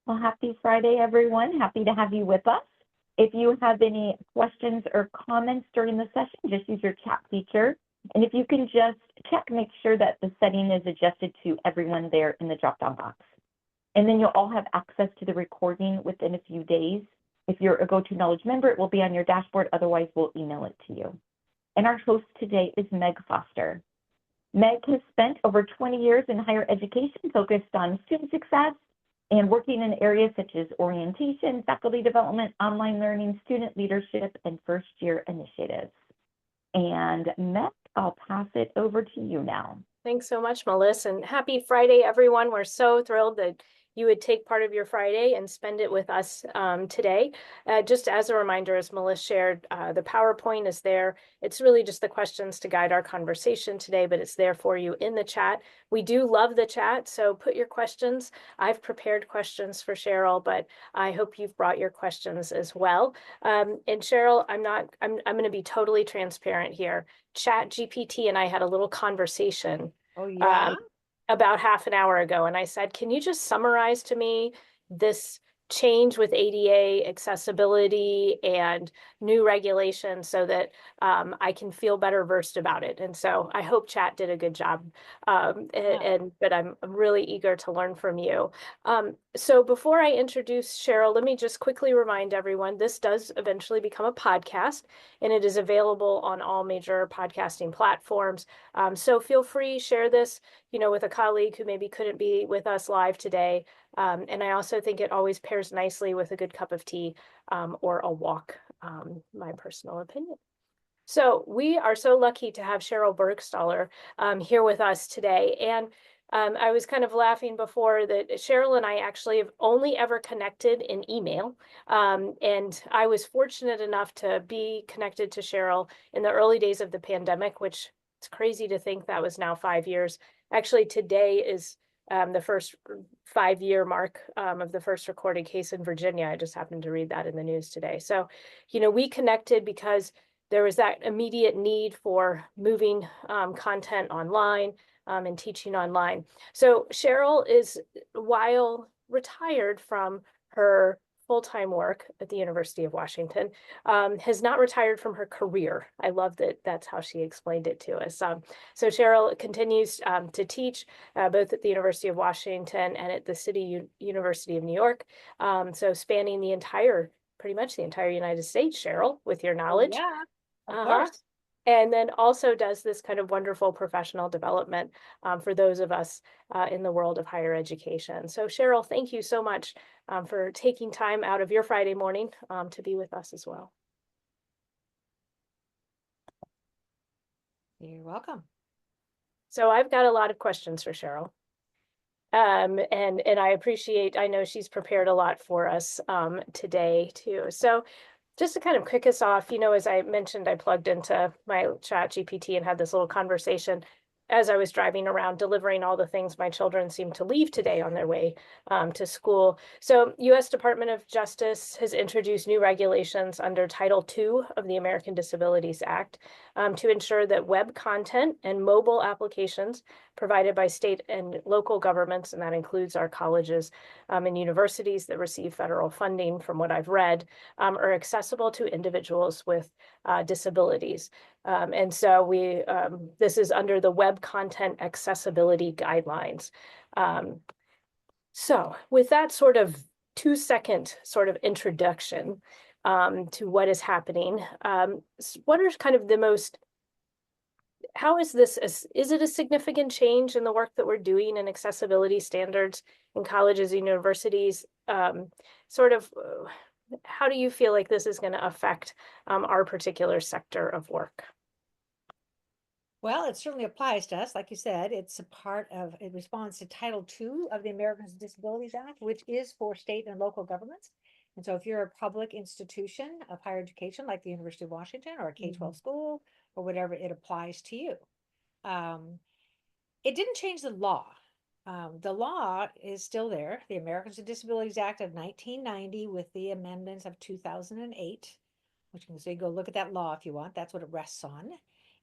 Well, happy Friday, everyone. Happy to have you with us. If you have any questions or comments during the session, just use your chat feature. And if you can just check, make sure that the setting is adjusted to everyone there in the drop-down box. And then you'll all have access to the recording within a few days. If you're a GoToKnowledge member, it will be on your dashboard. Otherwise, we'll email it to you. And our host today is Meg Foster. Meg has spent over 20 years in higher education focused on student success and working in areas such as orientation, faculty development, online learning, student leadership, and first-year initiatives. And Meg, I'll pass it over to you now. Thanks so much, Melissa, and happy Friday, everyone. We're so thrilled that you would take part of your Friday and spend it with us today. Just as a reminder, as Melissa shared, the PowerPoint is there. It's really just the questions to guide our conversation today, but it's there for you in the chat. We do love the chat, so put your questions. I've prepared questions for Cheryl, but I hope you've brought your questions as well. And Cheryl, I'm going to be totally transparent here. ChatGPT and I had a little conversation. Oh, yeah. About half an hour ago, and I said, can you just summarize to me this change with ADA accessibility and new regulations so that I can feel better versed about it? And so I hope chat did a good job. But I'm really eager to learn from you. So before I introduce Cheryl, let me just quickly remind everyone, this does eventually become a podcast, and it is available on all major podcasting platforms. So feel free, share this, with a colleague who maybe couldn't be with us live today. And I also think it always pairs nicely with a good cup of tea or a walk, my personal opinion. So we are so lucky to have Cheryl Bergstaller here with us today. And I was kind of laughing before that Cheryl and I actually have only ever connected in email. And I was fortunate enough to be connected to Cheryl in the early days of the pandemic, which it's crazy to think that was now 5 years. Actually, today is the first 5-year mark of the first recorded case in Virginia. I just happened to read that in the news today. So, we connected because there was that immediate need for moving content online and teaching online. So Cheryl is, while retired from her full-time work at the University of Washington, has not retired from her career. I love that that's how she explained it to us. So Cheryl continues to teach both at the University of Washington and at the City University of New York. So spanning pretty much the entire United States, Cheryl, with your knowledge. Yeah, of course. And then also does this kind of wonderful professional development for those of us in the world of higher education. So Cheryl, thank you so much for taking time out of your Friday morning to be with us as well. You're welcome. So I've got a lot of questions for Cheryl. And I know she's prepared a lot for us today too. So just to kind of kick us off, as I mentioned, I plugged into my ChatGPT and had this little conversation as I was driving around delivering all the things my children seem to leave today on their way to school. So U.S. Department of Justice has introduced new regulations under Title II of the American Disabilities Act to ensure that web content and mobile applications provided by state and local governments, and that includes our colleges and universities that receive federal funding, from what I've read, are accessible to individuals with disabilities. And so this is under the Web Content Accessibility Guidelines. So with that sort of 2-second sort of introduction to what is happening, what are kind of how is this, is it a significant change in the work that we're doing in accessibility standards in colleges and universities? How do you feel like this is going to affect our particular sector of work? Well, it certainly applies to us. Like you said, it responds to Title II of the Americans with Disabilities Act, which is for state and local governments. And so if you're a public institution of higher education, like the University of Washington or a K-12 school or whatever, it applies to you. It didn't change the law. The law is still there, the Americans with Disabilities Act of 1990 with the amendments of 2008, which you can say, go look at that law if you want. That's what it rests on.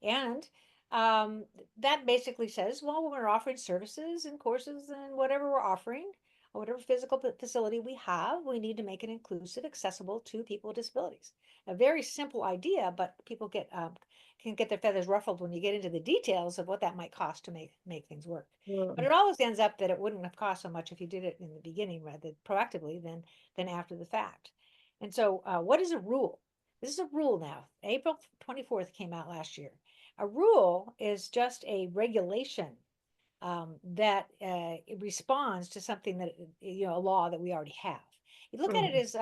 And that basically says, well, when we're offering services and courses and whatever we're offering, or whatever physical facility we have, we need to make it inclusive, accessible to people with disabilities. A very simple idea, but people can get their feathers ruffled when you get into the details of what that might cost to make things work. But it always ends up that it wouldn't have cost so much if you did it in the beginning rather proactively than after the fact. And so what is a rule? This is a rule now. April 24th came out last year. A rule is just a regulation that it responds to something that, a law that we already have. You look at it as,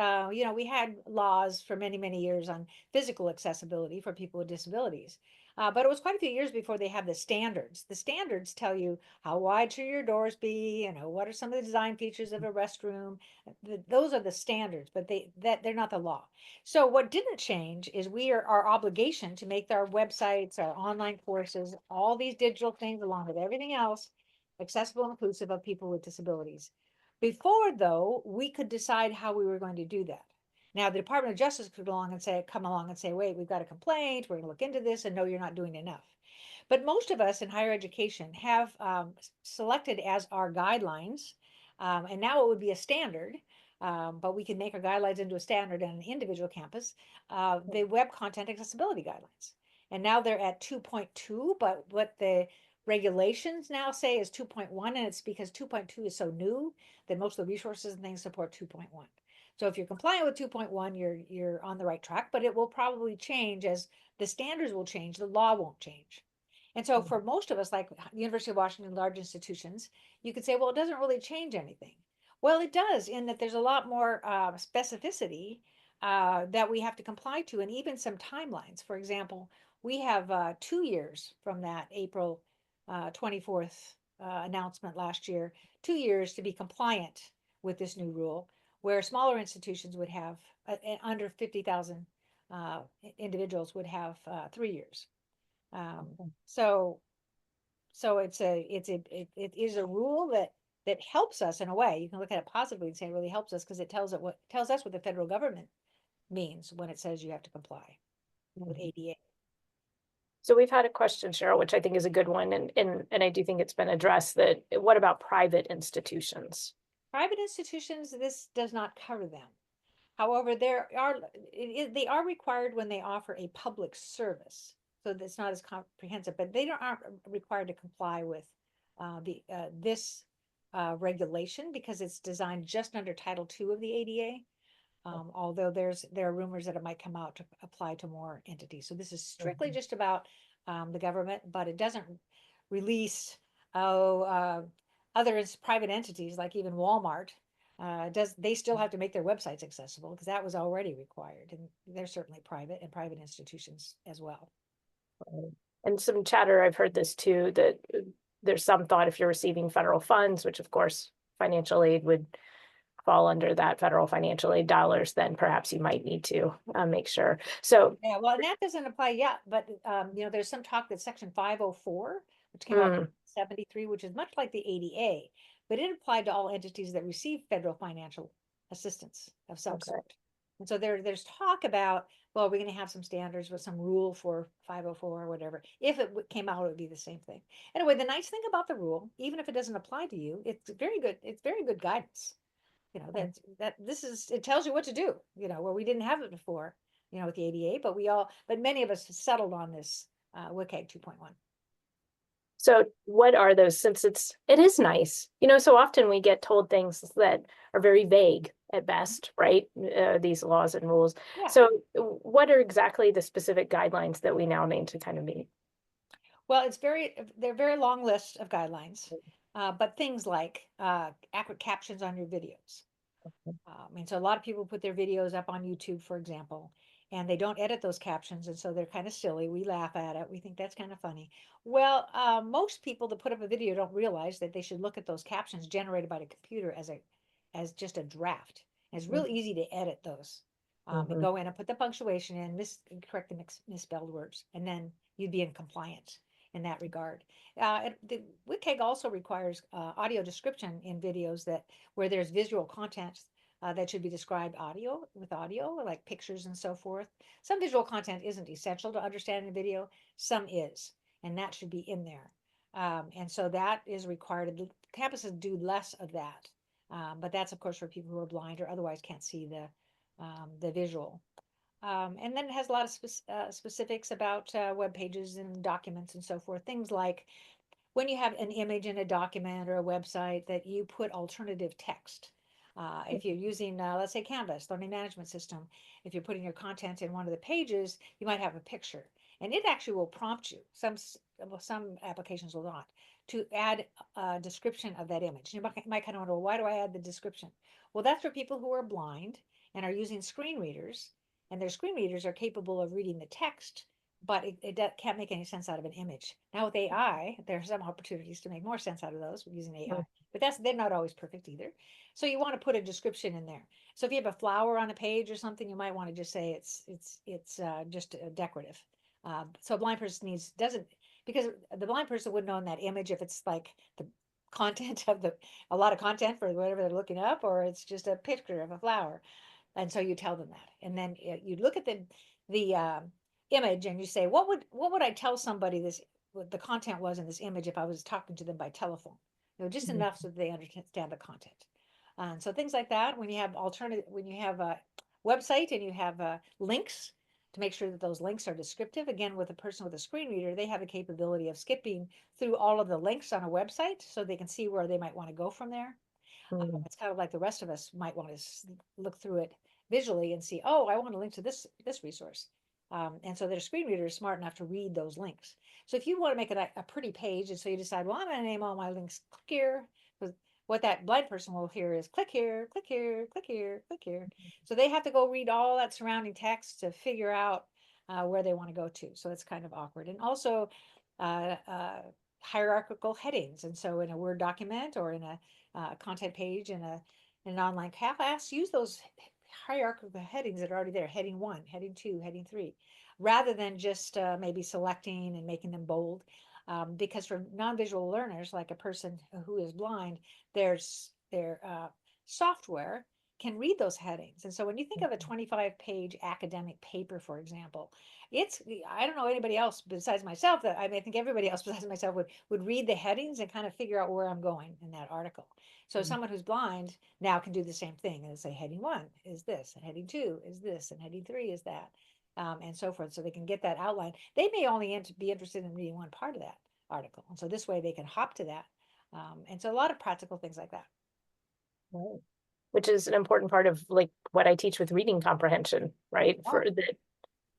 we had laws for many, many years on physical accessibility for people with disabilities. But it was quite a few years before they have the standards. The standards tell you how wide should your doors be, what are some of the design features of a restroom. Those are the standards, but they're not the law. So what didn't change is our obligation to make our websites, our online courses, all these digital things along with everything else accessible and inclusive of people with disabilities. Before, though, we could decide how we were going to do that. Now, the Department of Justice could come along and say, wait, we've got a complaint, we're going to look into this, and no, you're not doing enough. But most of us in higher education have selected as our guidelines, and now it would be a standard, but we can make our guidelines into a standard on an individual campus, the Web Content Accessibility Guidelines. And now they're at 2.2, but what the regulations now say is 2.1, and it's because 2.2 is so new that most of the resources and things support 2.1. So if you're compliant with 2.1, you're on the right track, but it will probably change as the standards will change, the law won't change. And so for most of us, like University of Washington, large institutions, you could say, well, it doesn't really change anything. Well, it does, in that there's a lot more specificity that we have to comply to, and even some timelines. For example, we have 2 years from that April 24th announcement last year, 2 years to be compliant with this new rule, where smaller institutions would have under 50,000 individuals would have 3 years. So it is a rule that helps us in a way. You can look at it positively and say it really helps us because it tells us what the federal government means when it says you have to comply with ADA. So we've had a question, Cheryl, which I think is a good one, and I do think it's been addressed, that what about private institutions? Private institutions, this does not cover them. However, they are required when they offer a public service. So that's not as comprehensive, but they aren't required to comply with this regulation because it's designed just under Title II of the ADA. Although there are rumors that it might come out to apply to more entities. So this is strictly just about the government, but it doesn't release other private entities like even Walmart. They still have to make their websites accessible because that was already required, and they're certainly private and private institutions as well. And some chatter, I've heard this too, that there's some thought if you're receiving federal funds, which of course financial aid would fall under that federal financial aid dollars, then perhaps you might need to make sure. So yeah, well, and that doesn't apply yet, but there's some talk that Section 504, which came out in 73, which is much like the ADA, but it applied to all entities that receive federal financial assistance of some sort. And so there's talk about, well, we're going to have some standards with some rule for 504 or whatever. If it came out, it would be the same thing. Anyway, the nice thing about the rule, even if it doesn't apply to you, it's very good. It's very good guidance. It tells you what to do, where we didn't have it before, with the ADA, but many of us settled on this WCAG 2.1. So what are those, since it is nice, so often we get told things that are very vague at best, right? These laws and rules. Yeah. So what are exactly the specific guidelines that we now need to kind of meet? Well, they're very long lists of guidelines, but things like accurate captions on your videos. And so a lot of people put their videos up on YouTube, for example, and they don't edit those captions. And so they're kind of silly. We laugh at it. We think that's kind of funny. Well, most people that put up a video don't realize that they should look at those captions generated by the computer as just a draft. And it's real easy to edit those. And go in and put the punctuation in, correct the misspelled words, and then you'd be in compliance in that regard. The WCAG also requires audio description in videos where there's visual content that should be described with audio, like pictures and so forth. Some visual content isn't essential to understand in a video, some is, and that should be in there. And so that is required. The campuses do less of that But that's of course for people who are blind or otherwise can't see the visual. And then it has a lot of specifics about web pages and documents and so forth. Things like when you have an image in a document or a website that you put alternative text. If you're using, let's say, Canvas, learning management system, if you're putting your content in one of the pages, you might have a picture, and it actually will prompt you. Some applications will not, to add a description of that image. You might kind of wonder, well, why do I add the description? Well, that's for people who are blind and are using screen readers, and their screen readers are capable of reading the text, but it can't make any sense out of an image. Now with AI, there are some opportunities to make more sense out of those using AI, but they're not always perfect either. So you want to put a description in there. So if you have a flower on a page or something, you might want to just say it's just decorative. So a blind person doesn't, because the blind person would know in that image if it's like the content of a lot of content for whatever they're looking up, or it's just a picture of a flower. And so you tell them that, and then you look at the image and you say, what would I tell somebody what the content was in this image if I was talking to them by telephone? Just enough so that they understand the content. And so things like that. When you have when you have a website and you have links, to make sure that those links are descriptive. Again, with a person with a screen reader, they have a capability of skipping through all of the links on a website so they can see where they might want to go from there. It's kind of like the rest of us might want to look through it visually and see, oh, I want to link to this resource. And so their screen reader is smart enough to read those links. So if you want to make it a pretty page, and so you decide, well, I'm going to name all my links, click here. Because what that blind person will hear is click here, click here, click here, click here. So they have to go read all that surrounding text to figure out where they want to go to. So it's kind of awkward. And also uh, uh, hierarchical headings. And so in a Word document or in a content page in an online class, use those hierarchical headings that are already there, heading 1, heading 2, heading 3, rather than just maybe selecting and making them bold. Because for non-visual learners, like a person who is blind, their software can read those headings. And so when you think of a 25-page academic paper, for example, I don't know anybody else besides myself that I think everybody else besides myself would read the headings and kind of figure out where I'm going in that article. So someone who's blind now can do the same thing and say heading 1 is this, and heading 2 is this, and heading 3 is that, and so forth. So they can get that outline. They may only be interested in reading one part of that article. And so this way they can hop to that. And so a lot of practical things like that. Right. Which is an important part of like what I teach with reading comprehension, right? Yeah. For that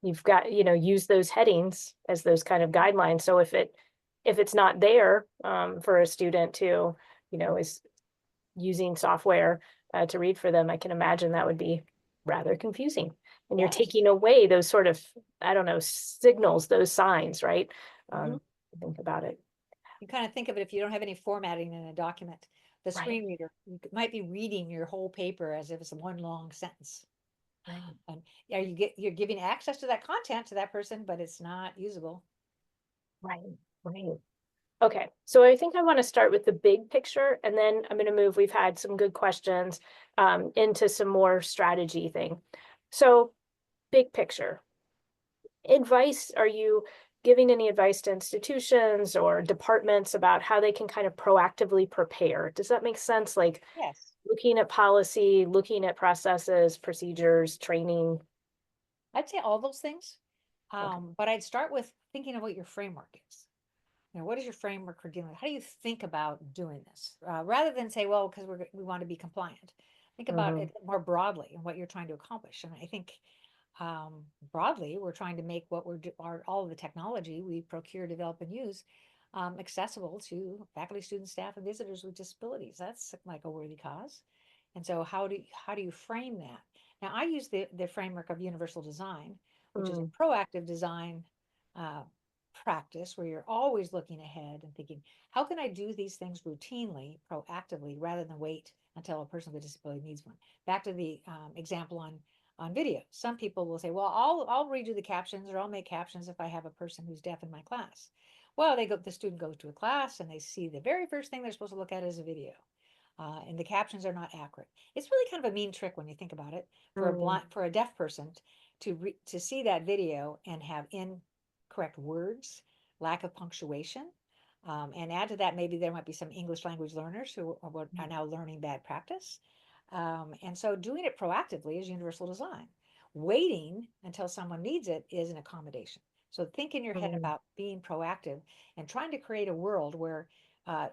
you've got, use those headings as those kind of guidelines. So if it's not there for a student to, is using software to read for them, I can imagine that would be rather confusing. And you're Yes. taking away those sort of, I don't know, signals, those signs, right? Think about it. You kind of think of it, if you don't have any formatting in a document, the Right. screen reader might be reading your whole paper as if it's one long sentence. Right. And you're giving access to that content to that person, but it's not usable. Right. Right. Okay, so I think I want to start with the big picture, and then I'm going to move. We've had some good questions into some more strategy thing. So, big picture advice. Are you giving any advice to institutions or departments about how they can kind of proactively prepare? Does that make sense? Like Yes. looking at policy, looking at processes, procedures, training. I'd say all those things. Okay. But I'd start with thinking of what your framework is. What is your framework for dealing with? How do you think about doing this? Rather than say, well, because we want to be compliant. Think about it more broadly and what you're trying to accomplish. And I think broadly, we're trying to make what all of the technology we procure, develop, and use accessible to faculty, students, staff, and visitors with disabilities. That's like a worthy cause. And so how do you frame that? Now, I use the framework of universal design, which is a proactive design uh, practice where you're always looking ahead and thinking, how can I do these things routinely, proactively, rather than wait until a person with a disability needs one? Back to the example on video. Some people will say, well, I'll redo the captions, or I'll make captions if I have a person who's deaf in my class. Well, the student goes to a class and they see the very first thing they're supposed to look at is a video. And the captions are not accurate. It's really kind of a mean trick when you think about it for a deaf person to see that video and have incorrect words, lack of punctuation, And add to that, maybe there might be some English language learners who are now learning bad practice. And so doing it proactively is universal design. Waiting until someone needs it is an accommodation. So think in your head about being proactive and trying to create a world where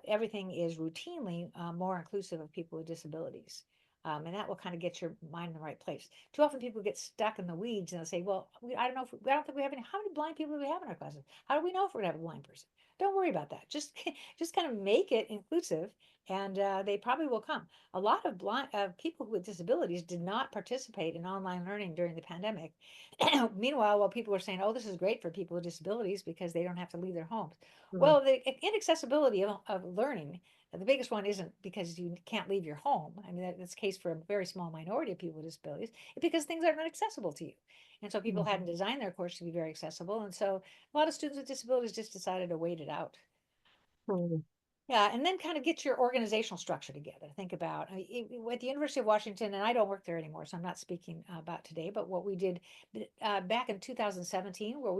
everything is routinely more inclusive of people with disabilities. And that will kind of get your mind in the right place. Too often people get stuck in the weeds and they'll say, well, I don't know if I don't think we have any. How many blind people do we have in our classes? How do we know if we're going to have a blind person? Don't worry about that. Just just kind of make it inclusive, and they probably will come. A lot of blind people with disabilities did not participate in online learning during the pandemic. Meanwhile, while people were saying, "Oh, this is great for people with disabilities because they don't have to leave their homes," well, the inaccessibility of learning, the biggest one isn't because you can't leave your home. I mean, that's the case for a very small minority of people with disabilities. It's because things aren't accessible to you. And so people hadn't designed their course to be very accessible. And so a lot of students with disabilities just decided to wait it out. Yeah, and then kind of get your organizational structure together. Think about at the University of Washington, and I don't work there anymore, so I'm not speaking about today, but what we did back in 2017, where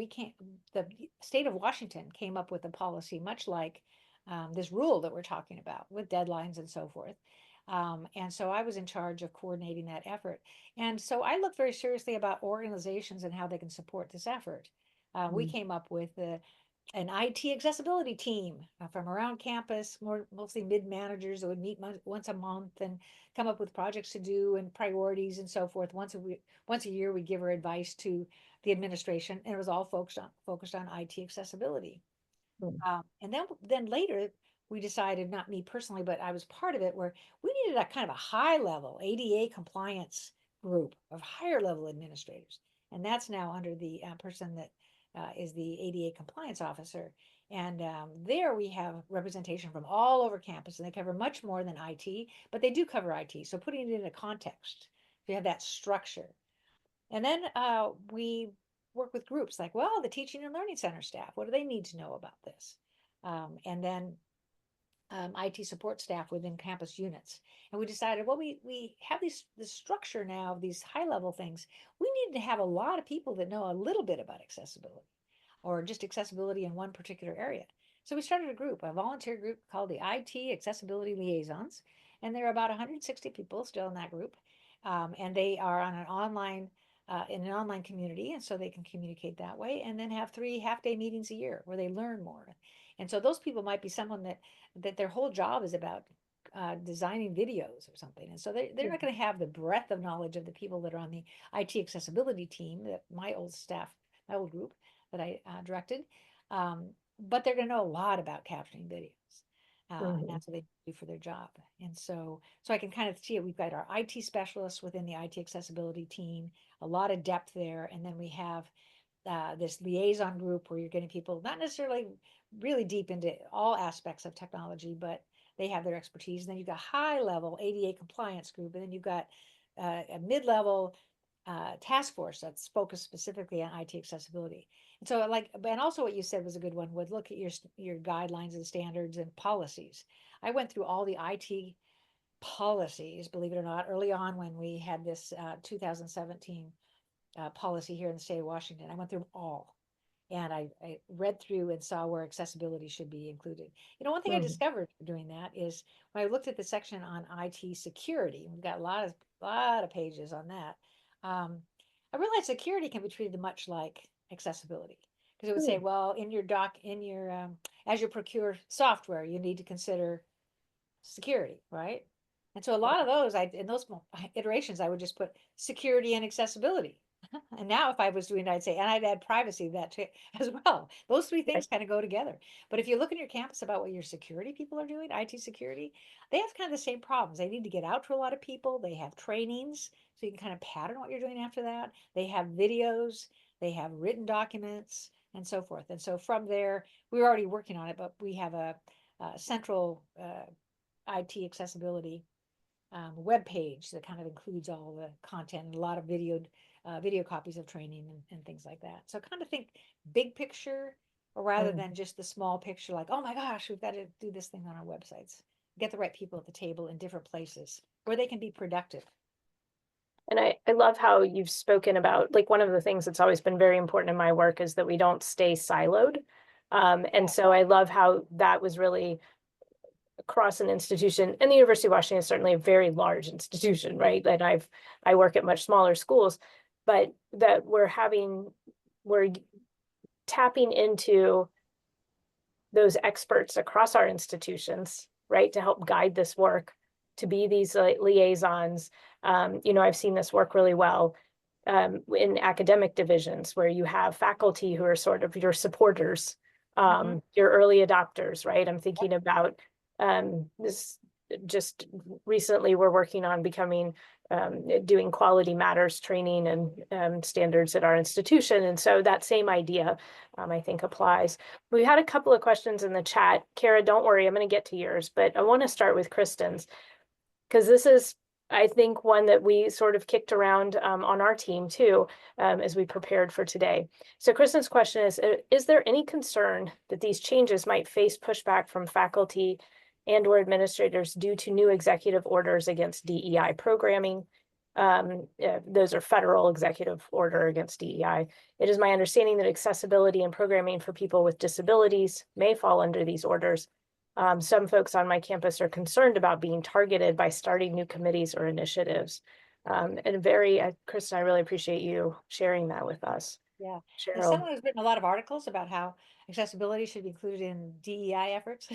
the state of Washington came up with a policy much like this rule that we're talking about with deadlines and so forth. And so I was in charge of coordinating that effort. And so I look very seriously about organizations and how they can support this effort. We came up with an IT accessibility team from around campus, mostly mid-managers that would meet once a month and come up with projects to do and priorities and so forth. Once a year, we give her advice to the administration, and it was all focused on IT accessibility. And then later, we decided, not me personally, but I was part of it, where we needed a kind of a high level ADA compliance group of higher level administrators. And that's now under the person that is the ADA compliance officer. And there we have representation from all over campus, and they cover much more than IT, but they do cover IT. So putting it in a context, you have that structure. And then we work with groups like, well, the teaching and learning center staff, what do they need to know about this? And then IT support staff within campus units. And we decided, well, we have this structure now of these high level things. We need to have a lot of people that know a little bit about accessibility or just accessibility in one particular area. So we started a volunteer group called the IT Accessibility Liaisons. And there are about 160 people still in that group. And they are on in an online community, and so they can communicate that way, and then have 3 half-day meetings a year where they learn more. And so those people might be someone that their whole job is about designing videos or something. And so they're not going to have the breadth of knowledge of the people that are on the IT accessibility team, that my old group that I directed. But they're going to know a lot about captioning videos. And that's what they do for their job. And so I can kind of see it. We've got our IT specialists within the IT accessibility team, a lot of depth there. And then we have this liaison group where you're getting people not necessarily really deep into all aspects of technology, but they have their expertise. And then you've got high level ADA compliance group, and then you've got a mid-level task force that's focused specifically on IT accessibility. And so and also what you said was a good one, would look at your guidelines and standards and policies. I went through all the IT policies, believe it or not, early on when we had this 2017 policy here in the state of Washington. I went through them all. And I read through and saw where accessibility should be included. You know, one thing I discovered doing that is when I looked at the section on IT security, we've got a lot of pages on that. I realized security can be treated much like accessibility, because it would say, well, as you procure software, you need to consider security, right? And so a lot of those, in those iterations, I would just put security and accessibility. And now if I was doing it, I'd say, and I'd add privacy to that too, as well. Those 3 things kind of go together. But if you look at your campus about what your security people are doing, IT security, they have kind of the same problems. They need to get out to a lot of people. They have trainings, so you can kind of pattern what you're doing after that. They have videos, they have written documents, and so forth. And so from there, we were already working on it, but we have a central IT accessibility web page that kind of includes all the content and a lot of video copies of training and things like that. So kind of think big picture rather than just the small picture, like, oh my gosh, we've got to do this thing on our websites. Get the right people at the table in different places where they can be productive. And I love how you've spoken about, like, one of the things that's always been very important in my work is that we don't stay siloed. And so I love how that was really across an institution, and the University of Washington is certainly a very large institution, right? And I work at much smaller schools, but that we're tapping into those experts across our institutions, right, to help guide this work, to be these liaisons. I've seen this work really well in academic divisions where you have faculty who are sort of your supporters, your early adopters, right? I'm thinking about this just recently we're working on doing quality matters training and standards at our institution. And so that same idea, I think applies. We had a couple of questions in the chat. Kara, don't worry, I'm going to get to yours, but I want to start with Kristen's, because this is, I think, one that we sort of kicked around on our team too, as we prepared for today. So Kristen's question is there any concern that these changes might face pushback from faculty and/or administrators due to new executive orders against DEI programming? Those are federal executive order against DEI. It is my understanding that accessibility and programming for people with disabilities may fall under these orders. Some folks on my campus are concerned about being targeted by starting new committees or initiatives. Kristen, I really appreciate you sharing that with us. Yeah. Cheryl. As someone who's written a lot of articles about how accessibility should be included in DEI efforts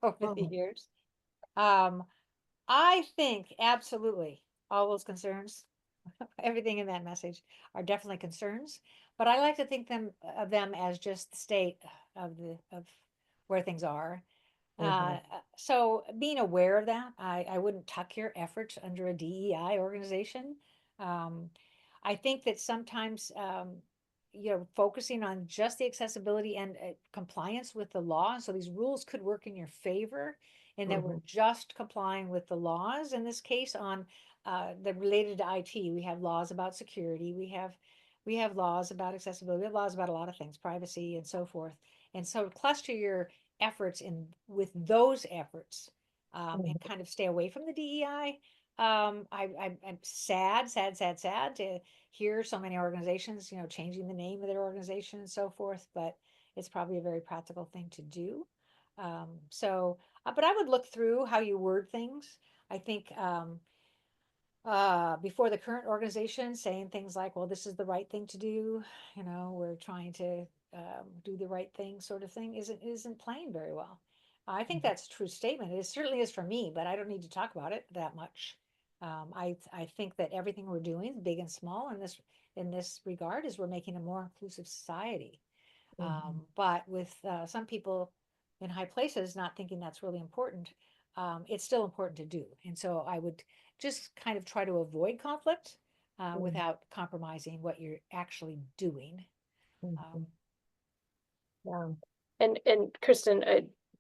over the years. I think absolutely all those concerns, everything in that message are definitely concerns, but I like to think of them as just the state of where things are. So being aware of that, I wouldn't tuck your efforts under a DEI organization. I think that sometimes, focusing on just the accessibility and compliance with the law. So these rules could work in your favor in that we're just complying with the laws. In this case, on the related to IT, we have laws about security. We have laws about accessibility. We have laws about a lot of things, privacy and so forth. And so cluster your efforts with those efforts and kind of stay away from the DEI. I'm sad to hear so many organizations, changing the name of their organization and so forth, but it's probably a very practical thing to do. But I would look through how you word things. I think before the current organization saying things like, well, this is the right thing to do, we're trying to do the right thing sort of thing isn't playing very well. I think that's a true statement. It certainly is for me, but I don't need to talk about it that much. I think that everything we're doing, big and small, in this regard, is we're making a more inclusive society. But with some people in high places not thinking that's really important, it's still important to do. And so I would just kind of try to avoid conflict without compromising what you're actually doing. Yeah. And Kristen,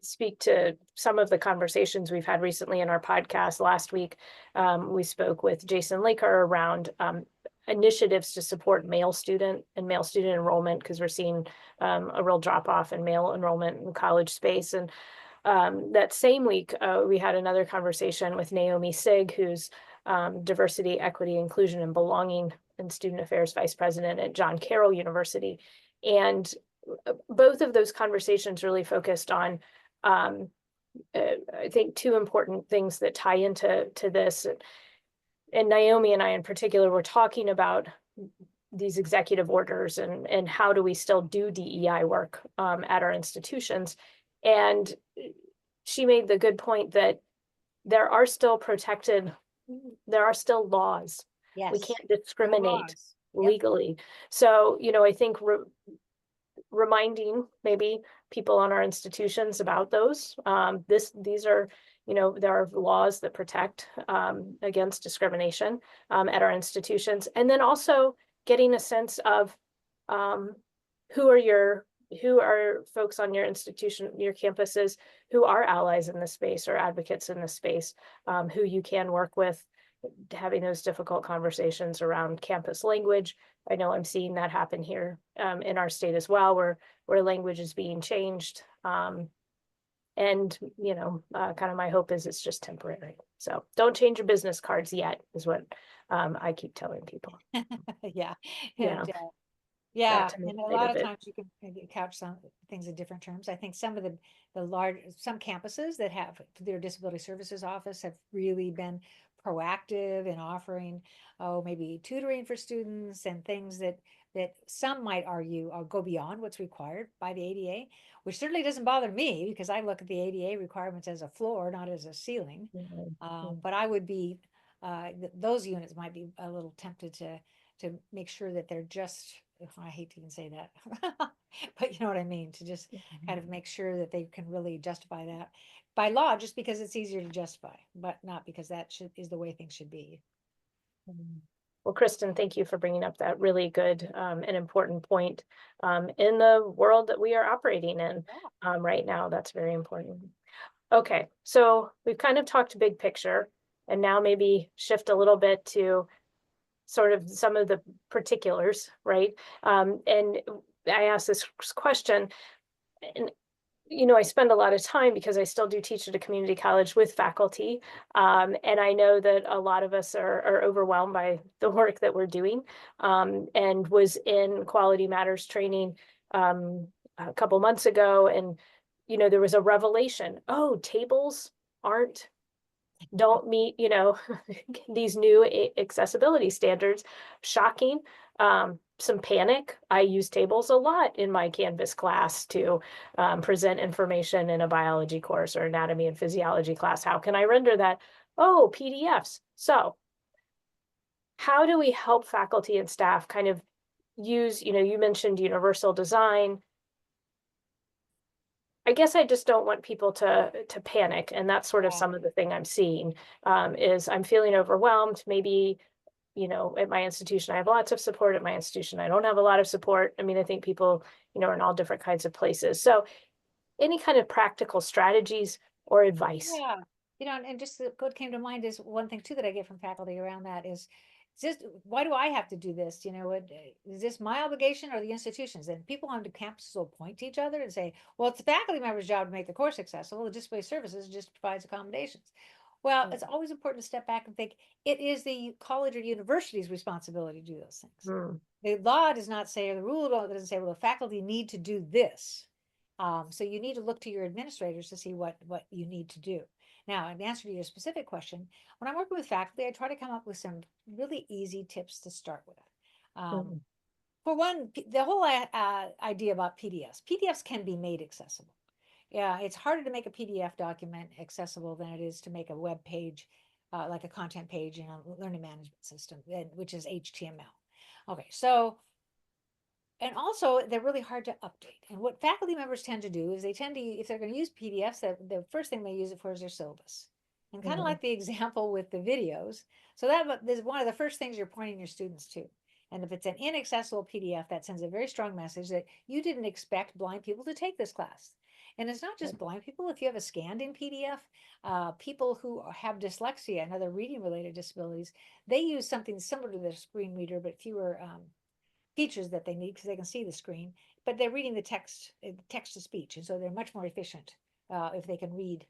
speak to some of the conversations we've had recently in our podcast. Last week, we spoke with Jason Laker around initiatives to support male student enrollment, because we're seeing a real drop off in male enrollment in the college space. And that same week, we had another conversation with Naomi Sig, who's Diversity, Equity, Inclusion, and Belonging and Student Affairs Vice President at John Carroll University. And both of those conversations really focused on, I think, two important things that tie into this. And Naomi and I in particular were talking about these executive orders and how do we still do DEI work at our institutions. And she made the good point that there are still laws. Yes. We can't discriminate legally. Yep. So, I think reminding maybe people on our institutions about those. These are, there are laws that protect against discrimination at our institutions. And then also getting a sense of who are folks on your institution, your campuses, who are allies in this space or advocates in this space, who you can work with, having those difficult conversations around campus language. I know I'm seeing that happen here in our state as well, where language is being changed. And, kind of my hope is it's just temporary. So don't change your business cards yet, is what I keep telling people. Yeah. Yeah, to make and a light lot of of it. times you can couch some things in different terms. I think some of some campuses that have their disability services office have really been proactive in offering, oh, maybe tutoring for students and things that some might argue go beyond what's required by the ADA, which certainly doesn't bother me because I look at the ADA requirements as a floor, not as a ceiling. But I would be, those units might be a little tempted to make sure that they're just, I hate to even say that, but you know what I mean, to just kind of make sure that they can really justify that by law, just because it's easier to justify, but not because that is the way things should be. Well, Kristen, thank you for bringing up that really good and important point in the world that we are operating in right now. That's very important. Okay, so we've kind of talked big picture, and now maybe shift a little bit to sort of some of the particulars, right? And I asked this question, and I spend a lot of time because I still do teach at a community college with faculty. And I know that a lot of us are overwhelmed by the work that we're doing, and was in Quality Matters training a couple months ago. And, there was a revelation. Oh, tables don't meet, these new accessibility standards. Shocking. Some panic. I use tables a lot in my Canvas class to present information in a biology course or anatomy and physiology class. How can I render that? Oh, PDFs. So how do we help faculty and staff kind of use, you mentioned universal design. I guess I just don't want people to panic, and that's sort of some of the thing I'm seeing is I'm feeling overwhelmed. Maybe, at my institution I have lots of support. At my institution I don't have a lot of support. I mean, I think people, are in all different kinds of places. So, any kind of practical strategies or advice? Yeah, and just what came to mind is one thing too that I get from faculty around that is just why do I have to do this? Is this my obligation or the institution's? And people on the campus will point to each other and say, well, it's the faculty member's job to make the course accessible. The disability services just provides accommodations. Well, it's always important to step back and think it is the college or university's responsibility to do those things. The law does not say, or the rule doesn't say, well, the faculty need to do this. So you need to look to your administrators to see what you need to do. Now, in answer to your specific question, when I'm working with faculty, I try to come up with some really easy tips to start with. For one, the whole idea about PDFs can be made accessible. Yeah, it's harder to make a PDF document accessible than it is to make a web page, like a content page in a learning management system, which is HTML. Okay, so and also they're really hard to update. And what faculty members tend to do is they tend to, if they're going to use PDFs, the first thing they use it for is their syllabus. And kind of like the example with the videos. So that is one of the first things you're pointing your students to. And if it's an inaccessible PDF, that sends a very strong message that you didn't expect blind people to take this class. And it's not just blind people. If you have a scanned in PDF, people who have dyslexia and other reading related disabilities, they use something similar to the screen reader, but fewer features that they need because they can see the screen, but they're reading the text to speech. And so they're much more efficient if they can read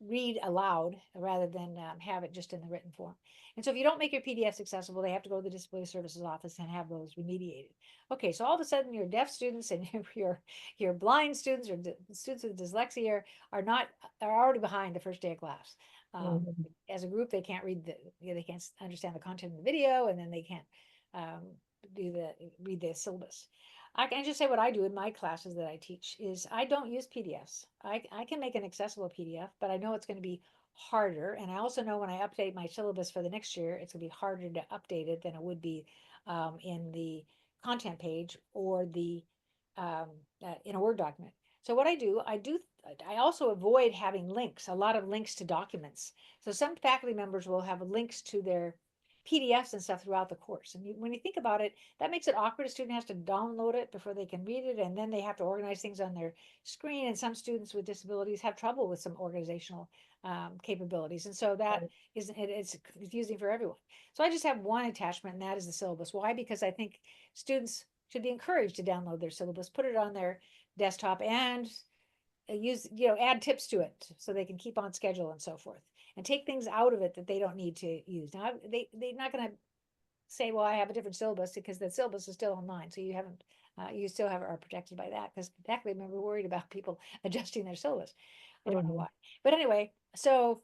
read aloud rather than have it just in the written form. And so if you don't make your PDFs accessible, they have to go to the Disability Services Office and have those remediated. Okay, so all of a sudden your deaf students and your blind students or students with dyslexia are already behind the first day of class. As a group, they can't they can't understand the content of the video, and then they can't read the syllabus. I can just say what I do in my classes that I teach is I don't use PDFs. I can make an accessible PDF, but I know it's going to be harder. And I also know when I update my syllabus for the next year, it's going to be harder to update it than it would be in the content page or the in a Word document. So what I also avoid having links, a lot of links to documents. So some faculty members will have links to their PDFs and stuff throughout the course. And when you think about it, that makes it awkward. A student has to download it before they can read it, and then they have to organize things on their screen. And some students with disabilities have trouble with some organizational capabilities. And so that it's confusing for everyone. So I just have one attachment, and that is the syllabus. Why? Because I think students should be encouraged to download their syllabus, put it on their desktop, and add tips to it so they can keep on schedule and so forth, and take things out of it that they don't need to use. Now they're not going to say, well, I have a different syllabus because the syllabus is still online. So you haven't, you still are protected by that, because exactly, remember, we're worried about people adjusting their syllabus. I don't know Mhm. why. But anyway, so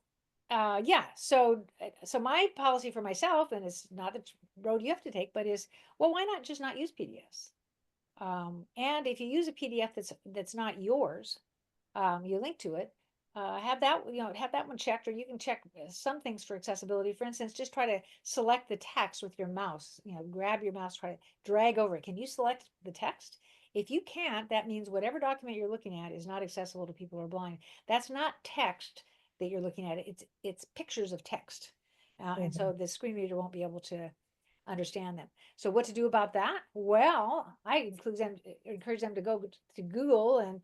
yeah, so my policy for myself, and it's not the road you have to take, but is, well, why not just not use PDFs? And if you use a PDF that's not yours, you link to it, have that, have that one checked, or you can check some things for accessibility. For instance, just try to select the text with your mouse, grab your mouse, try to drag over it. Can you select the text? If you can't, that means whatever document you're looking at is not accessible to people who are blind. That's not text that you're looking at. It's pictures of text. And so the screen reader won't be able to understand them. So what to do about that? Well, I encourage them to go to Google, and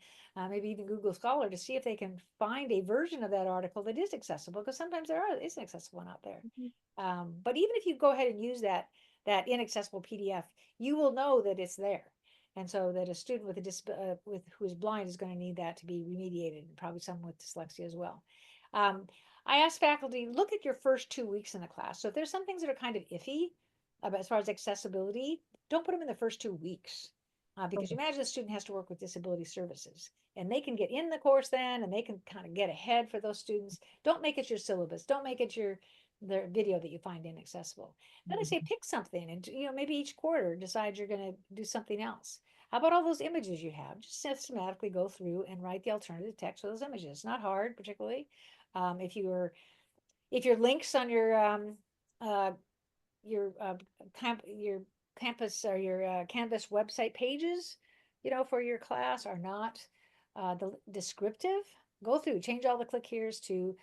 maybe even Google Scholar, to see if they can find a version of that article that is accessible, because sometimes there is an accessible one out there. But even if you go ahead and use that inaccessible PDF, you will know that it's there. And so that a student with who is blind is going to need that to be remediated, and probably someone with dyslexia as well. I ask faculty, look at your first 2 weeks in the class. So if there's some things that are kind of iffy about, as far as accessibility, don't put them in the first 2 weeks. Because you imagine the student has to work with disability services, and they can get in the course then, and they can kind of get ahead for those students. Don't make it your syllabus. Don't make it the video that you find inaccessible. Then I say, pick something, and maybe each quarter decide you're going to do something else. How about all those images you have? Just systematically go through and write the alternative text for those images. It's not hard, particularly if your links on your your campus or your Canvas website pages, for your class are not the descriptive, go through, change all the click here's to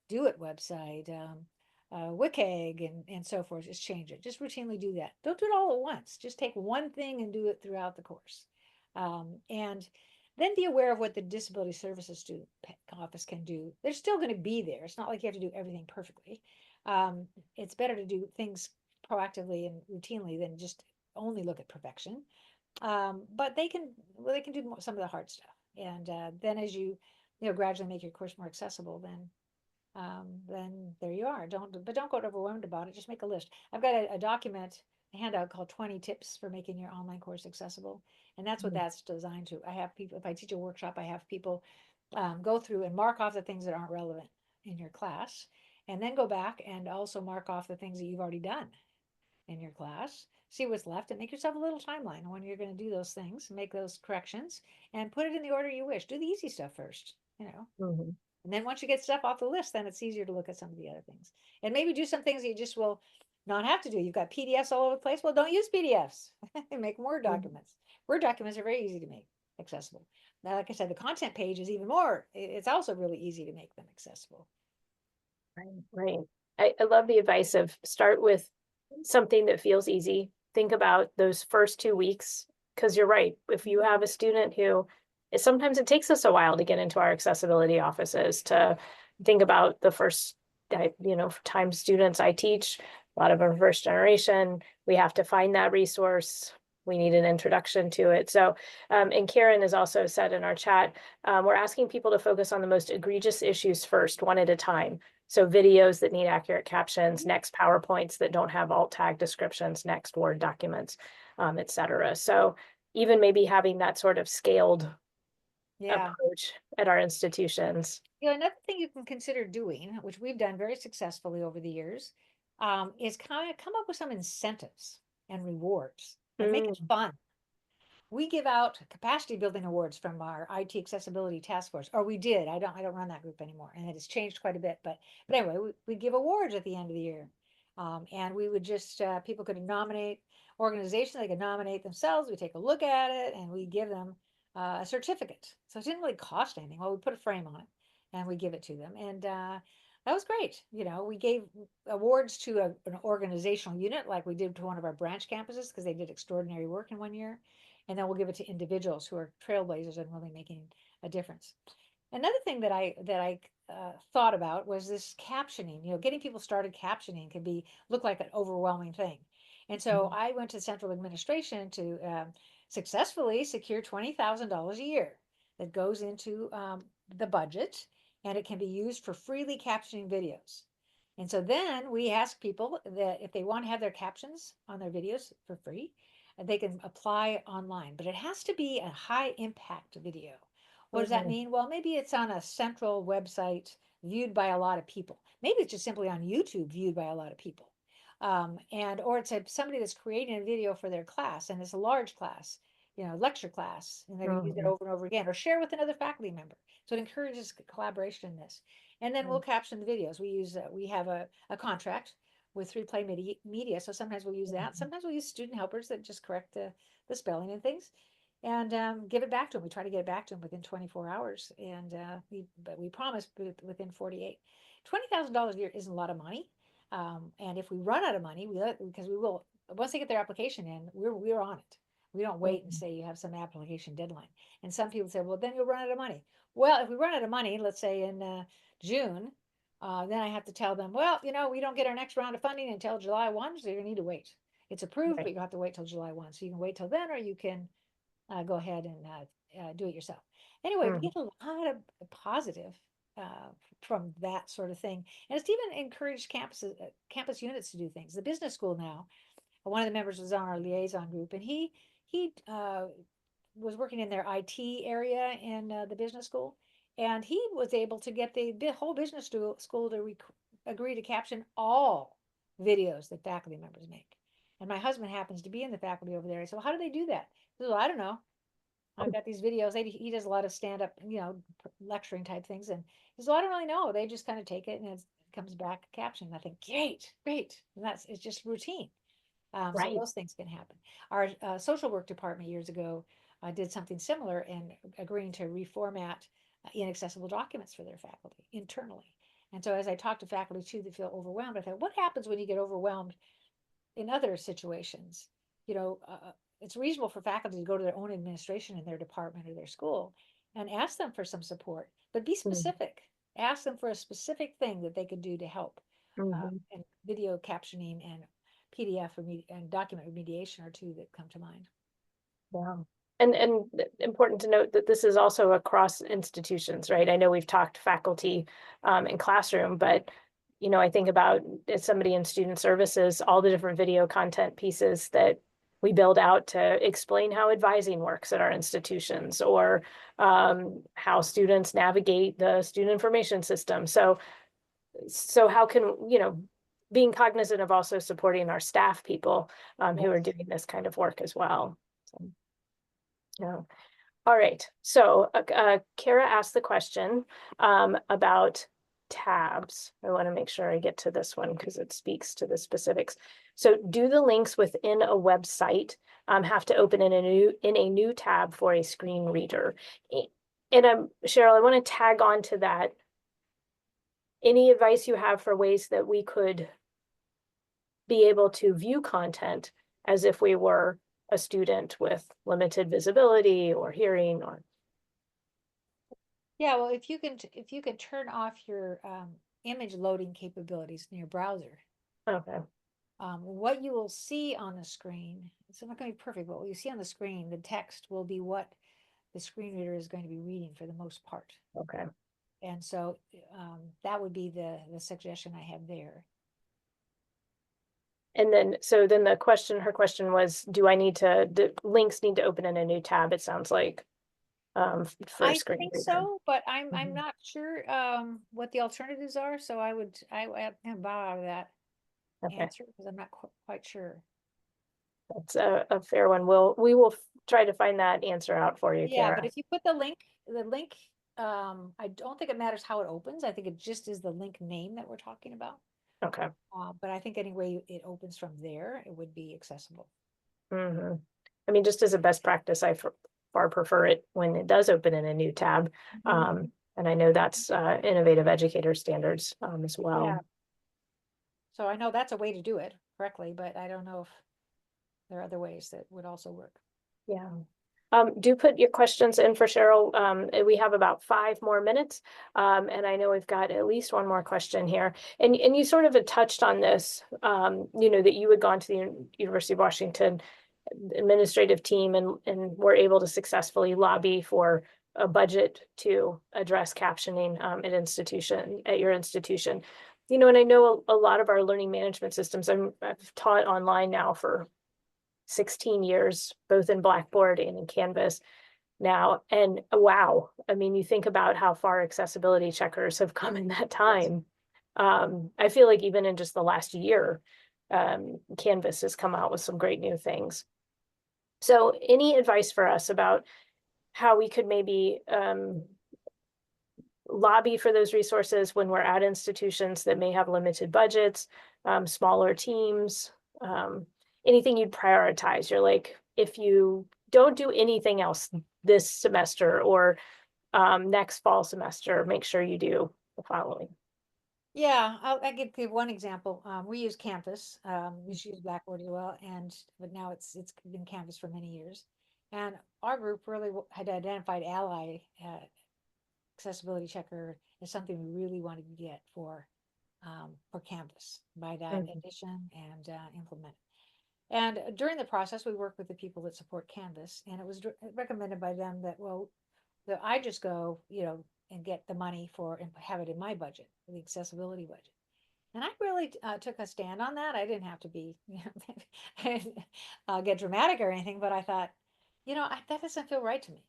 do it website, WCAG, and so forth. Just change it. Just routinely do that. Don't do it all at once. Just take one thing and do it throughout the course. And then be aware of what the Disability Services Student Office can do. They're still going to be there. It's not like you have to do everything perfectly. It's better to do things proactively and routinely than just only look at perfection. But they can do some of the hard stuff. And then as you gradually make your course more accessible, then there you are. Don't go overwhelmed about it. Just make a list. I've got a document, a handout called 20 tips for making your online course accessible. And that's what that's designed to. I have people, if I teach a workshop, I have people go through and mark off the things that aren't relevant in your class, and then go back and also mark off the things that you've already done in your class, see what's left, and make yourself a little timeline on when you're going to do those things, make those corrections, and put it in the order you wish. Do the easy stuff first, and then once you get stuff off the list, then it's easier to look at some of the other things. And maybe do some things that you just will not have to do. You've got PDFs all over the place. Well, don't use PDFs. Make Word documents. Word documents are very easy to make accessible. Now, like I said, the content page is even more, it's also really easy to make them accessible. Right. I love the advice of start with something that feels easy. Think about those first 2 weeks, because you're right. If you have a student who, sometimes it takes us a while to get into our accessibility offices, to think about the first, time students I teach, a lot of them are first generation. We have to find that resource. We need an introduction to it. So, and Karen has also said in our chat, we're asking people to focus on the most egregious issues first, one at a time. So videos that need accurate captions, next PowerPoints that don't have alt tag descriptions, next Word documents, et cetera. So even maybe having that sort of scaled approach at our institutions. Another thing you can consider doing, which we've done very successfully over the years, is kind of come up with some incentives and rewards and make it fun. We give out capacity building awards from our IT accessibility task force, or we did. I don't run that group anymore, and it has changed quite a bit. But anyway, we give awards at the end of the year, and we would just people could nominate organizations. They could nominate themselves. We take a look at it, and we give them a certificate. So it didn't really cost anything. Well, we put a frame on it, and we give it to them, and that was great. We gave awards to an organizational unit, like we did to one of our branch campuses, because they did extraordinary work in one year. And then we'll give it to individuals who are trailblazers and really making a difference. Another thing that I thought about was this captioning. Getting people started captioning can look like an overwhelming thing. And so I went to central administration to successfully secure $20,000 a year that goes into the budget, and it can be used for freely captioning videos. And so then we ask people that if they want to have their captions on their videos for free, they can apply online, but it has to be a high impact video. What does that Mhm. mean? Well, maybe it's on a central website viewed by a lot of people. Maybe it's just simply on YouTube viewed by a lot of people. Or it's somebody that's creating a video for their class, and it's a large class, lecture class, and they're going to use it Mhm. over and over again, or share with another faculty member. So it encourages collaboration in this. And then we'll caption the videos. We have a contract with 3Play Media, so sometimes we'll use that. Mhm. Sometimes we'll use student helpers that just correct the spelling and things, and give it back to them. We try to get it back to them within 24 hours, and we promise within 48. $20,000 a year isn't a lot of money, and if we run out of money, because we will, once they get their application in, we're on it. We don't wait and Mhm. say you have some application deadline. And some people say, well, then you'll run out of money. Well, if we run out of money, let's say in June, then I have to tell them, well, we don't get our next round of funding until July 1, so you need to wait. It's approved, Right. but you have to wait till July 1. So you can wait till then, or you can go ahead and do it yourself. Anyway, we Mhm. get a lot of positive uh, from that sort of thing. And it's even encouraged campus units to do things. The business school now, one of the members was on our liaison group, and he was working in their IT area in the business school, and he was able to get the whole business school to agree to caption all videos that faculty members make. And my husband happens to be in the faculty over there. So how do they do that? He said, well, I don't know. I've got these videos. He does a lot of stand up, lecturing type things. And he said, well, I don't really know. They just kind of take it and it comes back captioned. I think, great, great. And it's just routine. So Right. those things can happen. Our social work department years ago did something similar in agreeing to reformat inaccessible documents for their faculty internally. And so as I talk to faculty too that feel overwhelmed, I thought, what happens when you get overwhelmed in other situations? You know, it's reasonable for faculty to go to their own administration in their department or their school and ask them for some support, but be Mhm. specific. Ask them for a specific thing that they could do to help. Mhm. And video captioning and PDF and document remediation are two that come to mind. Yeah. And important to note that this is also across institutions, right? I know we've talked faculty in classroom, but I think about as somebody in student services, all the different video content pieces that we build out to explain how advising works at our institutions, or how students navigate the student information system. So how can, being cognizant of also supporting our staff people who are Yes. doing this kind of work as well. So, yeah. All right, so Kara asked the question about tabs. I want to make sure I get to this one because it speaks to the specifics. So do the links within a website have to open in a new tab for a screen reader? And Cheryl, I want to tag on to that. Any advice you have for ways that we could be able to view content as if we were a student with limited visibility or hearing or Yeah, well, if you can turn off your image loading capabilities in your browser, okay. what you will see on the screen, it's not going to be perfect, but what you see on the screen, the text will be what the screen reader is going to be reading for the most part. Okay. And so that would be the suggestion I have there. And then, her question was, the links need to open in a new tab, it sounds like, for a I screen think reader. so, but I'm Mhm. not sure what the alternatives are. So I bow out of that Okay, answer because I'm not quite sure. that's a fair one. We will try to find that answer out for you, Yeah, but Kara. if you put the link, I don't think it matters how it opens. I think it just is the link name that we're talking about. Okay. But I think any way it opens from there, it would be accessible. hmm I mean, just as a best practice, far prefer it when it does open in a new tab. Mhm. And I know that's innovative educator standards as Yeah, well. so I know that's a way to do it correctly, but I don't know if there are other ways that would also work. Yeah. Do put your questions in for Cheryl. We have about 5 more minutes. And I know we've got at least one more question here. And you sort of had touched on this, that you had gone to the University of Washington administrative team and were able to successfully lobby for a budget to address captioning at your institution. You know, and I know a lot of our learning management systems, I've taught online now for 16 years, both in Blackboard and in Canvas now. And wow, I mean, you think about how far accessibility checkers have come in that time. I feel like even in just the last year, Canvas has come out with some great new things. So any advice for us about how we could maybe lobby for those resources when we're at institutions that may have limited budgets, smaller teams, anything you'd prioritize? You're like, if you don't do anything else this semester or next fall semester, make sure you do the following. Yeah, I give one example. We use Canvas. We used to use Blackboard as well, but now it's been Canvas for many years. And our group really had identified Ally accessibility checker as something we really wanted to get for Canvas, buy that Mhm. edition and implement it. And during the process, we worked with the people that support Canvas, and it was recommended by them that, well, that I just go, and get the money for and have it in my budget, the accessibility budget. And I really took a stand on that. I didn't have to be, get dramatic or anything, but I thought, that doesn't feel right to me.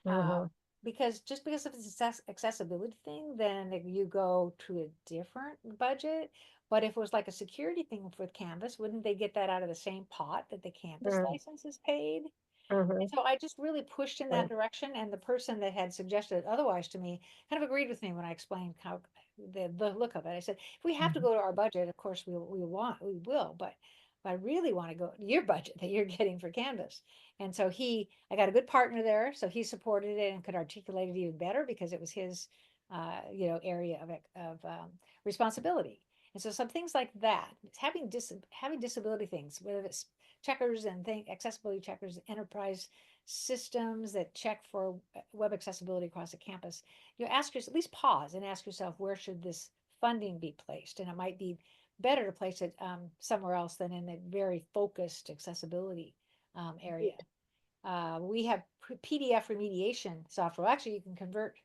Uh, Mhm. because just because of the accessibility thing, then you go to a different budget. But if it was like a security thing with Canvas, wouldn't they get that out of the same pot that the Canvas Mhm. license is paid? And Mhm. so I just really pushed in that Right. direction, and the person that had suggested otherwise to me kind of agreed with me when I explained how the look of it. I said, if we have to Mhm. go to our budget, of course we will, but I really want to go to your budget that you're getting for Canvas. And so I got a good partner there, so he supported it and could articulate it even better because it was his, area of responsibility. And so some things like that, having disability things, whether it's checkers and accessibility checkers, enterprise systems that check for web accessibility across the campus, you ask yourself, at least pause and ask yourself, where should this funding be placed? And it might be better to place it somewhere else than in a very focused accessibility area. We have PDF remediation software. Actually, you can convert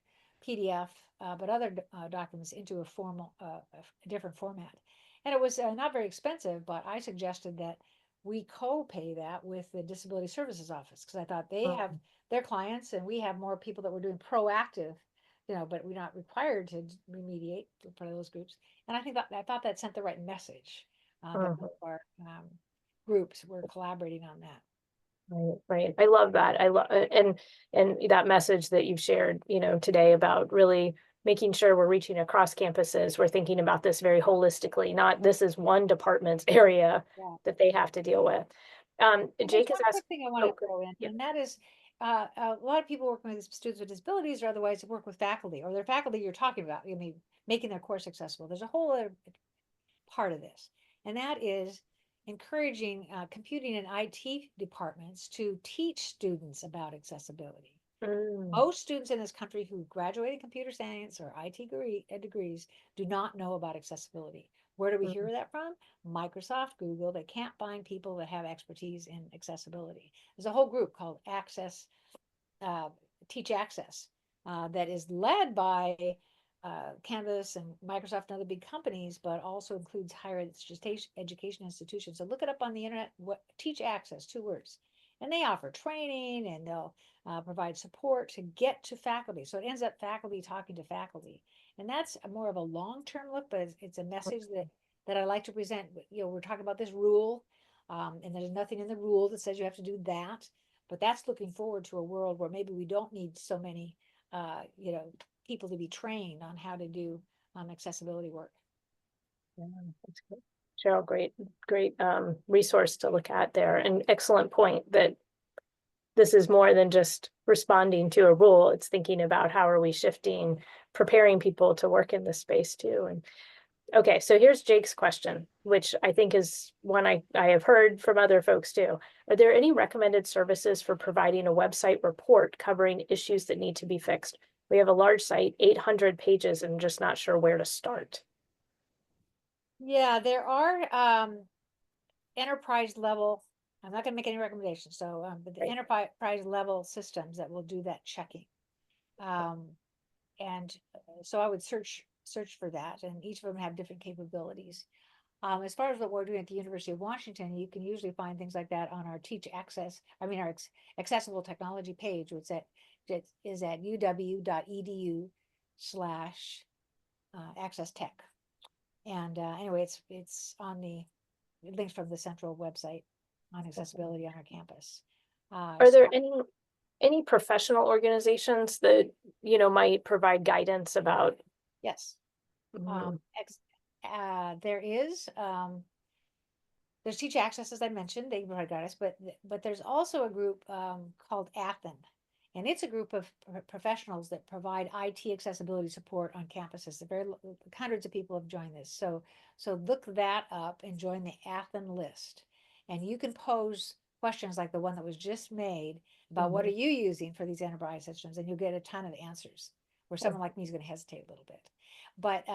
PDF, but other documents into a different format. And it was not very expensive, but I suggested that we co-pay that with the Disability Services Office because I thought they have Mhm. their clients and we have more people that were doing proactive, but we're not required to remediate for those groups. And I thought that sent the right message that both Mhm. of our groups were collaborating on that. Right, right. I love that. I love and that message that you've shared, today about really making sure we're reaching across campuses. We're thinking about this very holistically, not this is one department's area Yeah. that they have to deal with. And there's Jake has one asked, quick thing I want oh, to good. throw in, Yeah. and that is a lot of people working with students with disabilities or otherwise work with faculty or their faculty you're talking about, making their course accessible. There's a whole other part of this, and that is encouraging computing and IT departments to teach students about accessibility. Mm, Most students in this country who graduated computer science or IT degrees do not know about accessibility. Where do we hear mm, that from? Microsoft, Google. They can't find people that have expertise in accessibility. There's a whole group called uh, Teach Access, that is led by Canvas and Microsoft and other big companies, but also includes higher education institutions. So look it up on the internet. Teach Access, 2 words, and they offer training and they'll provide support to get to faculty. So it ends up faculty talking to faculty, and that's more of a long-term look, but it's a message that I like to present. We're talking about this rule, and there's nothing in the rule that says you have to do that. But that's looking forward to a world where maybe we don't need so many, people to be trained on how to do accessibility work. yeah, that's good. Cheryl, great resource to look at there, and excellent point that this is more than just responding to a rule. It's thinking about how are we shifting, preparing people to work in this space too. And okay, so here's Jake's question, which I think is one I have heard from other folks too. Are there any recommended services for providing a website report covering issues that need to be fixed? We have a large site, 800 pages, and just not sure where to start. Yeah, there are enterprise level. I'm not going to make any recommendations. So, but the Right. enterprise level systems that will do that checking. And so I would search search for that, and each of them have different capabilities. As far as what we're doing at the University of Washington, you can usually find things like that on our our accessible technology page, which is at uw.edu/access tech. And anyway, it's on the links from the central website on accessibility on our campus. Are there any professional organizations that, you know, might provide guidance about? Yes. Mhm. There's Teach Access, as I mentioned, they provide guidance, but there's also a group called Athen, and it's a group of professionals that provide IT accessibility support on campuses. Hundreds of people have joined this, so look that up and join the Athen list, and you can pose questions like the one that was just made about what are you using for these enterprise systems, and you'll get a ton of answers. Where someone like me is going to hesitate a little bit, but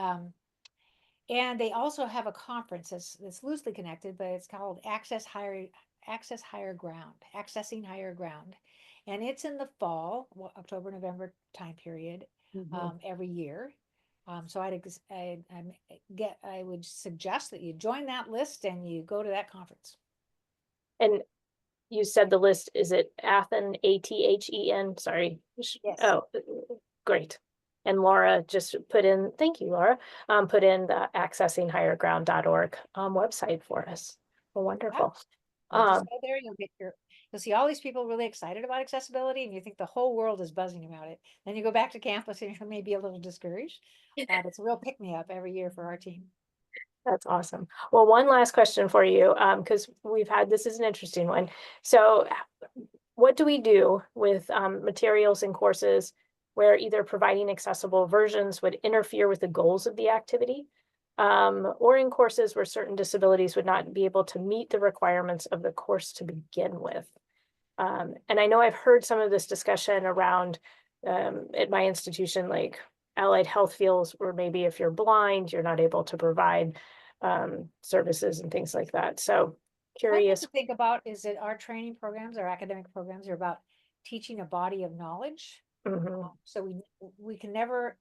and they also have a conference that's loosely connected, but it's called Accessing Higher Ground. And it's in the fall, October, November time period, every year. So I would suggest that you join that list and you go to that conference. And you said the list, is it Athen, ATHEN? Sorry. Yes. Oh, great. And Laura just put in, thank you, Laura, put in the accessinghigherground.org website for us. Well, wonderful. Just go there, you'll see all these people really excited about accessibility, and you think the whole world is buzzing about it. Then you go back to campus and you may be a little discouraged, but it's a real pick-me-up every year for our team. That's awesome. Well, one last question for you, because this is an interesting one. So what do we do with materials and courses where either providing accessible versions would interfere with the goals of the activity, or in courses where certain disabilities would not be able to meet the requirements of the course to begin with? And I know I've heard some of this discussion around at my institution, like allied health fields, where maybe if you're blind, you're not able to provide services and things like that. So curious. One thing to think about is that our training programs, our academic programs, are about teaching a body of knowledge. So we can never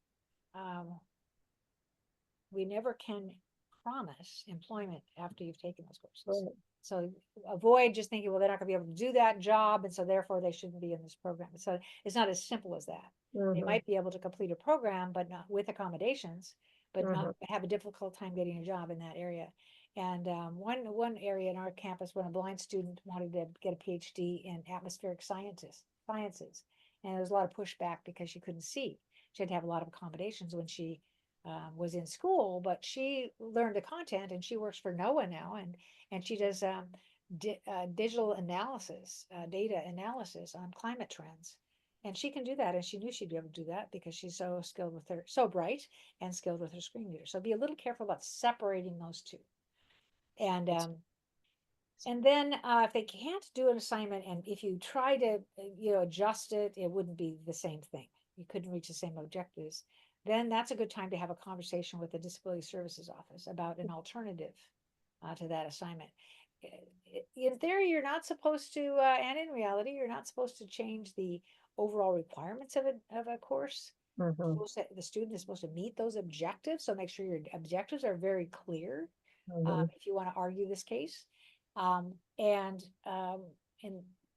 can promise employment after you've taken those courses. Right. So avoid just thinking, well, they're not going to be able to do that job, and so therefore they shouldn't be in this program. So it's not as simple as that. They might be able to complete a program, but not with accommodations, but not have a difficult time getting a job in that area. And one area in our campus, when a blind student wanted to get a PhD in atmospheric sciences, and there was a lot of pushback because she couldn't see. She had to have a lot of accommodations when she was in school, but she learned the content, and she works for NOAA now, and she does digital analysis, data analysis on climate trends. And she can do that, and she knew she'd be able to do that because she's so bright and skilled with her screen reader. So be a little careful about separating those two. And then if they can't do an assignment, and if you try to adjust it, it wouldn't be the same thing. You couldn't reach the same objectives. Then that's a good time to have a conversation with the Disability Services Office about an alternative to that assignment. In theory, you're not supposed to, and in reality, you're not supposed to change the overall requirements of a course. The student is supposed to meet those objectives, so make sure your objectives are very clear if you want to argue this case. And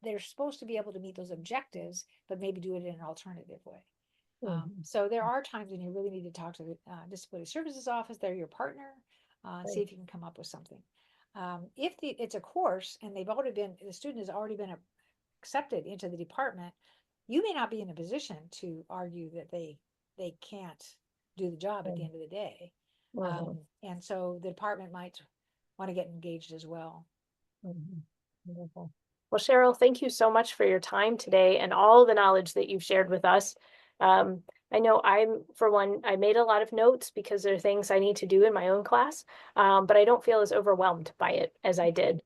they're supposed to be able to meet those objectives, but maybe do it in an alternative way. So there are times when you really need to talk to the Disability Services Office. They're your partner. See if you can come up with something. If it's a course and the student has already been accepted into the department, you may not be in a position to argue that they can't do the job at the end of the day. And so the department might want to get engaged as well. Wonderful. Well, Cheryl, thank you so much for your time today and all the knowledge that you've shared with us. I know I made a lot of notes because there are things I need to do in my own class, but I don't feel as overwhelmed by it as I did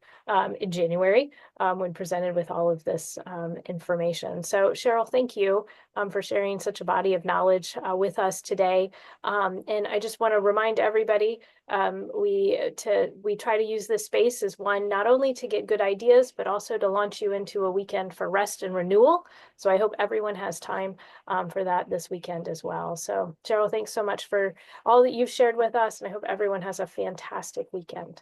in January when presented with all of this information. So Cheryl, thank you for sharing such a body of knowledge with us today. And I just want to remind everybody, we try to use this space as one, not only to get good ideas, but also to launch you into a weekend for rest and renewal. So I hope everyone has time for that this weekend. weekend as well. So Cheryl, thanks so much for all that you've shared with us, and I hope everyone has a fantastic weekend.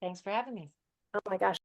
Thanks for having me. Oh my gosh.